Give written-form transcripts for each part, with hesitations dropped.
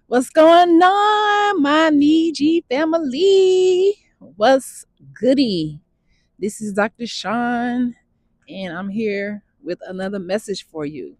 What's going on, my Niji family? What's goody? This is Dr. Sean, and I'm here with another message for you.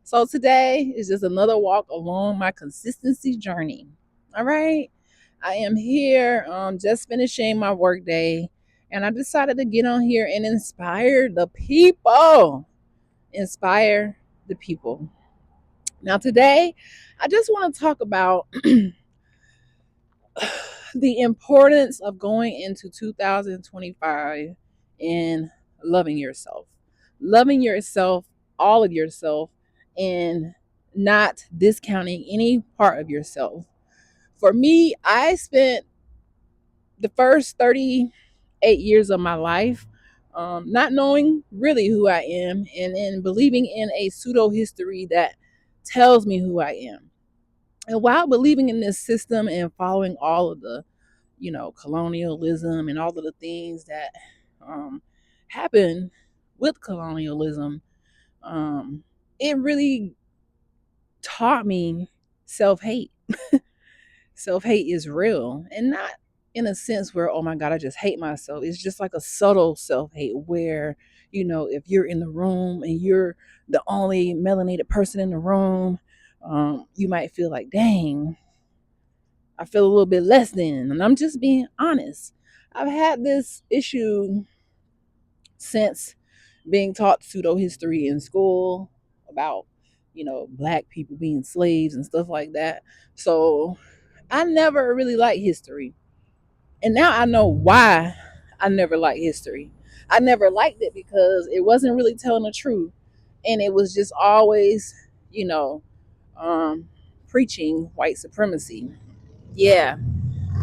So, today is just another walk along my consistency journey. All right, I am here just finishing my workday, and I decided to get on here and inspire the people. Inspire the people. Now, today, I just want to talk about the importance of going into 2025 and loving yourself, all of yourself, and not discounting any part of yourself. For me, I spent the first 38 years of my life not knowing really who I am and believing in a pseudo history that tells me who I am. And while believing in this system and following all of the colonialism and all of the things that um, happen with colonialism, um, it really taught me self hate. Self hate is real and not in a sense where, oh my God, I just hate myself. It's just like a subtle self hate where, if you're in the room and you're the only melanated person in the room, you might feel like, dang, I feel a little bit less than. And I'm just being honest. I've had this issue since being taught pseudo history in school about, black people being slaves and stuff like that. So I never really liked history. And now I know why I never liked history. I never liked it because it wasn't really telling the truth. And it was just always, you know, um, preaching white supremacy. Yeah,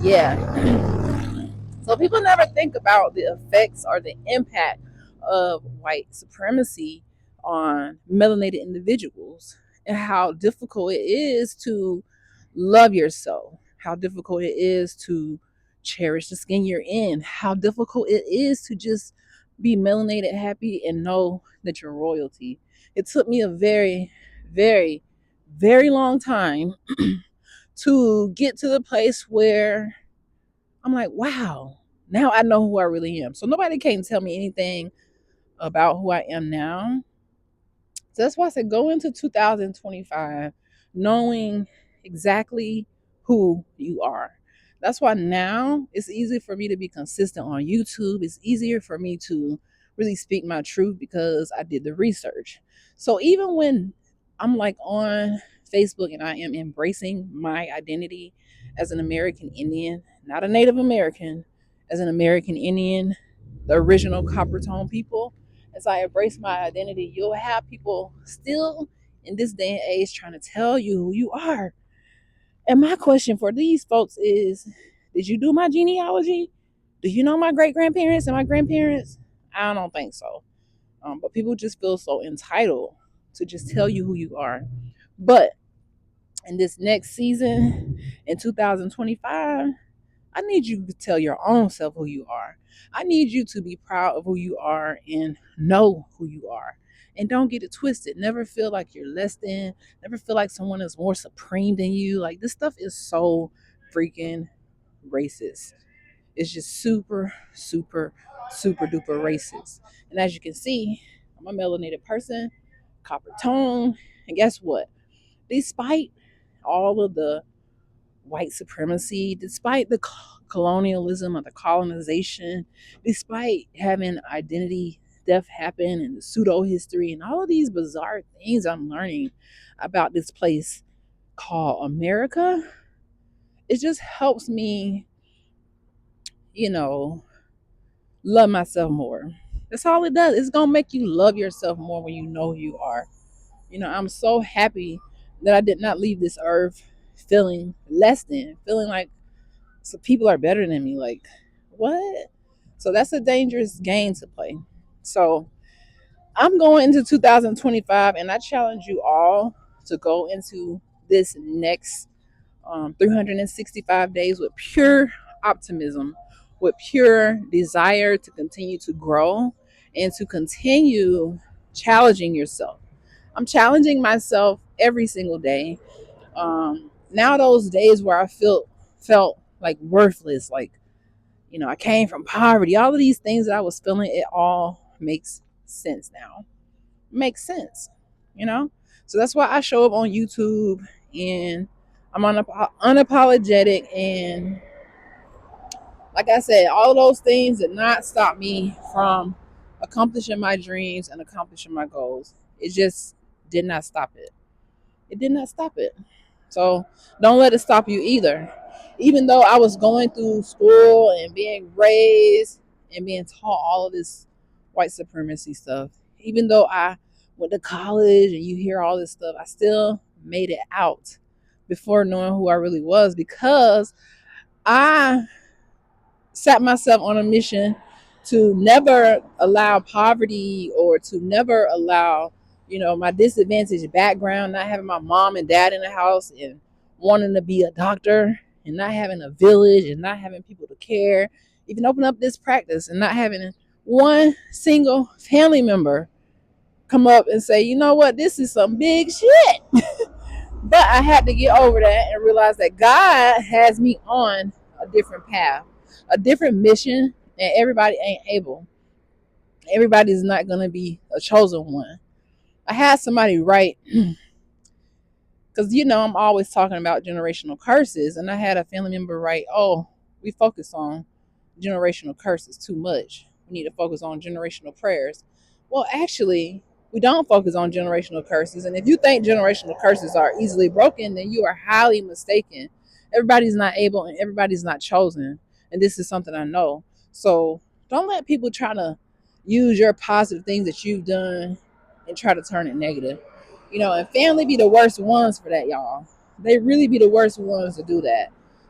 yeah. So people never think about the effects or the impact of white supremacy on melanated individuals and how difficult it is to love yourself, how difficult it is to cherish the skin you're in, how difficult it is to just be melanated happy and know that you're royalty. It took me a very, very, very long time to get to the place where I'm like, wow, now I know who I really am. So nobody can tell me anything about who I am now. So that's why I said go into 2025 knowing exactly who you are. That's why now it's easy for me to be consistent on YouTube. It's easier for me to really speak my truth because I did the research. So even when I'm like on Facebook and I am embracing my identity as an American Indian, not a Native American, as an American Indian, the original Copper Tone people, as I embrace my identity, you'll have people still in this day and age trying to tell you who you are. And my question for these folks is, did you do my genealogy? Do you know my great grandparents and my grandparents? I don't think so. But people just feel so entitled to just tell you who you are. But in this next season, in 2025, I need you to tell your own self who you are. I need you to be proud of who you are and know who you are. And don't get it twisted. Never feel like you're less than. Never feel like someone is more supreme than you. Like, this stuff is so freaking racist. It's just super, super, super duper racist. And as you can see, I'm a melanated person, copper tone. And guess what? Despite all of the white supremacy, despite the colonialism or the colonization, despite having identity theft happen and the pseudo history and all of these bizarre things I'm learning about this place called America, it just helps me, you know, love myself more. That's all it does. It's gonna make you love yourself more when you know who you are. I'm so happy that I did not leave this earth feeling less than, feeling like so people are better than me. Like, what? So that's a dangerous game to play. So I'm going into 2025, and I challenge you all to go into this next 365 days with pure optimism, with pure desire to continue to grow and to continue challenging yourself. I'm challenging myself every single day, Now those days where I felt like worthless, like, I came from poverty, all of these things that I was feeling, it all makes sense now. Makes sense, you know? So that's why I show up on YouTube, and I'm unapologetic. And like I said, all of those things did not stop me from accomplishing my dreams and accomplishing my goals. It just did not stop it. It did not stop it. So don't let it stop you either. Even though I was going through school and being raised and being taught all of this white supremacy stuff, even though I went to college and you hear all this stuff, I still made it out before knowing who I really was, because I set myself on a mission to never allow poverty, or to never allow, my disadvantaged background, not having my mom and dad in the house and wanting to be a doctor, and not having a village, and not having people to care, even open up this practice and not having one single family member come up and say, you know what, this is some big shit. But I had to get over that and realize that God has me on a different path, a different mission, and everybody ain't able. Everybody's not going to be a chosen one. I had somebody write, because, I'm always talking about generational curses, and I had a family member write, oh, we focus on generational curses too much. We need to focus on generational prayers. Well, actually, we don't focus on generational curses. And if you think generational curses are easily broken, then you are highly mistaken. Everybody's not able and everybody's not chosen. And this is something I know. So don't let people try to use your positive things that you've done and try to turn it negative. And family be the worst ones for that, y'all. They really be the worst ones to do that.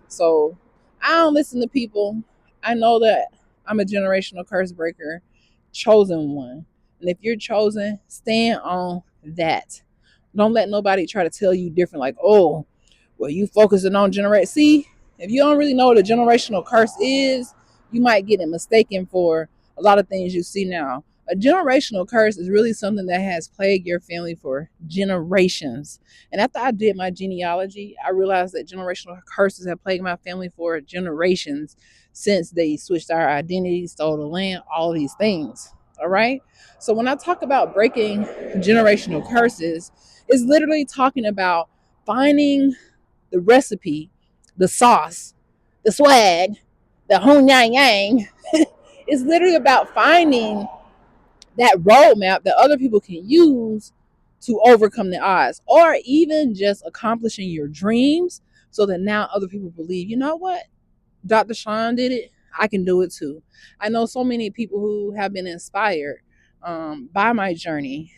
So I don't listen to people. I know that I'm a generational curse breaker, chosen one. And if you're chosen, stand on that. Don't let nobody try to tell you different, like, oh, well, you focusing on generate. See, if you don't really know what a generational curse is, you might get it mistaken for a lot of things you see now. A generational curse is really something that has plagued your family for generations. And after I did my genealogy, I realized that generational curses have plagued my family for generations, since they switched our identity, stole the land, all of these things. All right. So when I talk about breaking generational curses, it's literally talking about finding the recipe, the sauce, the swag, the hong yang yang. It's literally about finding that roadmap that other people can use to overcome the odds, or even just accomplishing your dreams, so that now other people believe, you know what, Dr. Sean did it, I can do it too. I know so many people who have been inspired by my journey,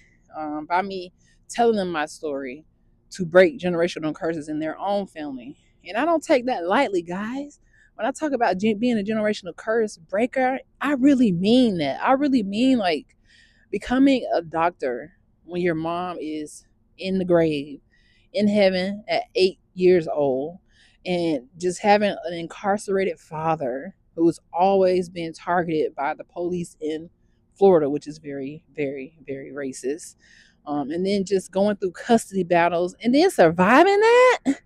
by me telling them my story, to break generational curses in their own family. And I don't take that lightly, guys. When I talk about being a generational curse breaker, I really mean that. I really mean, like, becoming a doctor when your mom is in the grave, in heaven at 8 years old, and just having an incarcerated father who's always been targeted by the police in Florida, which is very, very, very racist. And then just going through custody battles and then surviving that.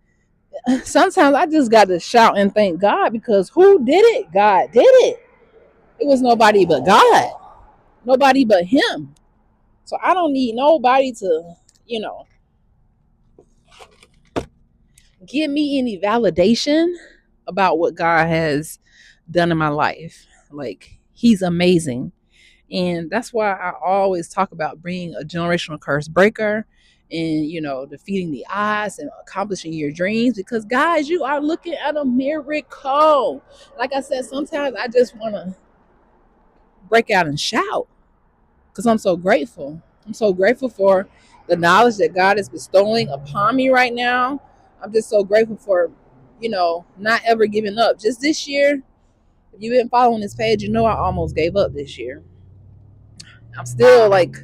Sometimes I just got to shout and thank God, because who did it? God did it. It was nobody but God, nobody but Him. So I don't need nobody to, you know, give me any validation about what God has done in my life. Like, He's amazing. And that's why I always talk about being a generational curse breaker, and, defeating the odds and accomplishing your dreams, because, guys, you are looking at a miracle. Like I said, sometimes I just want to break out and shout, because I'm so grateful. I'm so grateful for the knowledge that God is bestowing upon me right now. I'm just so grateful for, not ever giving up. Just this year, if you've been following this page, I almost gave up this year. I'm still, like,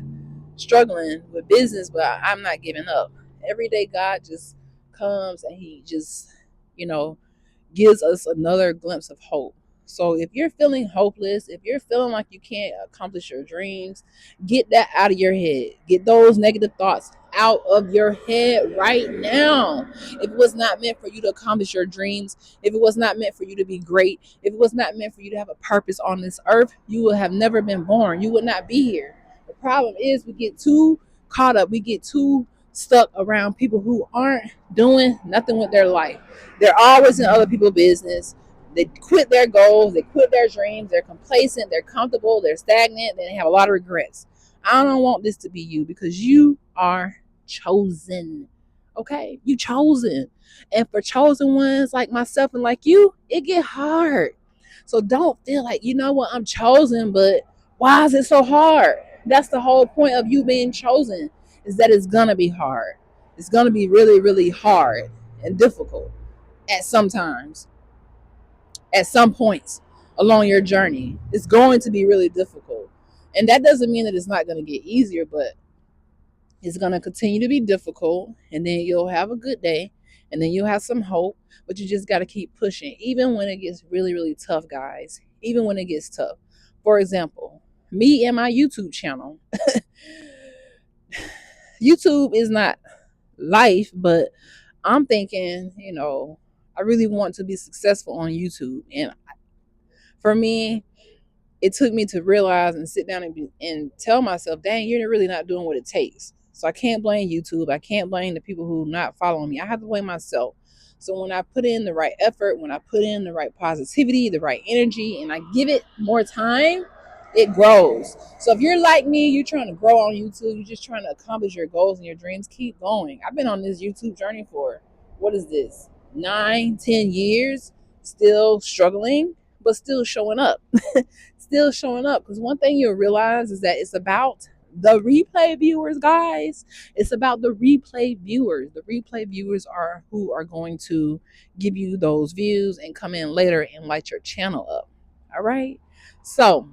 struggling with business, but I'm not giving up. Every day, God just comes and He just, you know, gives us another glimpse of hope. So if you're feeling hopeless, if you're feeling like you can't accomplish your dreams, get that out of your head. Get those negative thoughts out of your head right now. If it was not meant for you to accomplish your dreams, if it was not meant for you to be great, if it was not meant for you to have a purpose on this earth, you would have never been born. You would not be here. The problem is we get too caught up. We get too stuck around people who aren't doing nothing with their life. They're always in other people's business. They quit their goals, they quit their dreams, they're complacent, they're comfortable, they're stagnant, they have a lot of regrets. I don't want this to be you because you are chosen. Okay? You chosen. And for chosen ones like myself and like you, it get hard. So don't feel like, you know what, I'm chosen, but why is it so hard? That's the whole point of you being chosen, is that it's gonna be hard. It's gonna be really, really hard and difficult at some times, at some points along your journey. It's going to be really difficult. And that doesn't mean that it's not going to get easier, but it's going to continue to be difficult. And then you'll have a good day. And then you'll have some hope. But you just got to keep pushing, even when it gets really, really tough, guys. Even when it gets tough. For example, me and my YouTube channel. YouTube is not life, but I'm thinking, I really want to be successful on YouTube. And for me, it took me to realize and sit down and tell myself, dang, you're really not doing what it takes. So I can't blame YouTube. I can't blame the people who are not following me. I have to blame myself. So when I put in the right effort, when I put in the right positivity, the right energy, and I give it more time, it grows. So if you're like me, you're trying to grow on YouTube, you're just trying to accomplish your goals and your dreams, keep going. I've been on this YouTube journey for, what is this, 9, 10 years, still struggling, but still showing up. Still showing up, because one thing you'll realize is that it's about the replay viewers, guys. It's about the replay viewers. The replay viewers are who are going to give you those views and come in later and light your channel up. All right, so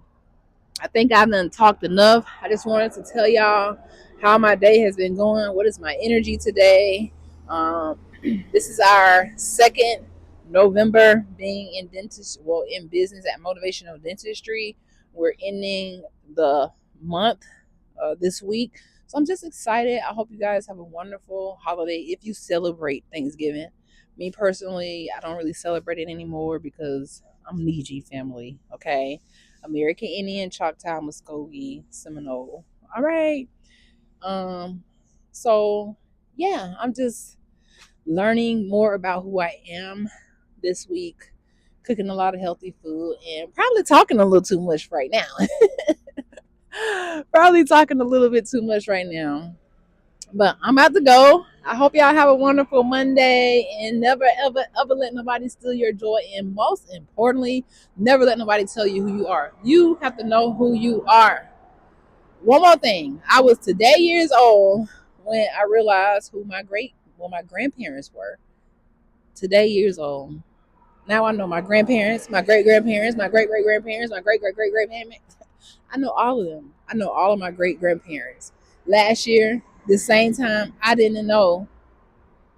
I think I've done talked enough. I just wanted to tell y'all how my day has been going. What is my energy today? This is our second November being in business at Motivational Dentistry. We're ending the month this week. So I'm just excited. I hope you guys have a wonderful holiday if you celebrate Thanksgiving. Me personally, I don't really celebrate it anymore because I'm Niji family, okay? American Indian, Choctaw, Muskogee, Seminole. All right. So yeah, I'm just learning more about who I am this week, cooking a lot of healthy food, and probably talking a little too much right now. Probably talking a little bit too much right now. But I'm about to go. I hope y'all have a wonderful Monday, and never, ever, ever let nobody steal your joy. And most importantly, never let nobody tell you who you are. You have to know who you are. One more thing. I was today years old when I realized who my grandparents were. Today years old. Now I know my grandparents, my great grandparents, my great great grandparents, my great great great great grandparents. I know all of them. I know all of my great grandparents. Last year, the same time, I didn't know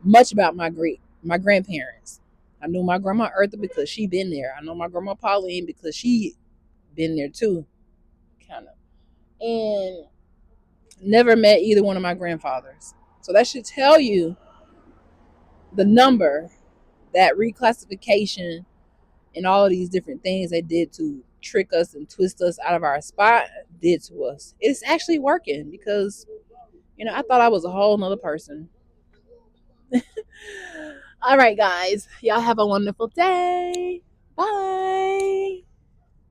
much about my grandparents. I knew my grandma Eartha because she been there. I know my grandma Pauline because she been there too, kind of. And never met either one of my grandfathers. So that should tell you the number that reclassification and all of these different things they did to trick us and twist us out of our spot did to us. It's actually working because, I thought I was a whole nother person. All right, guys. Y'all have a wonderful day. Bye.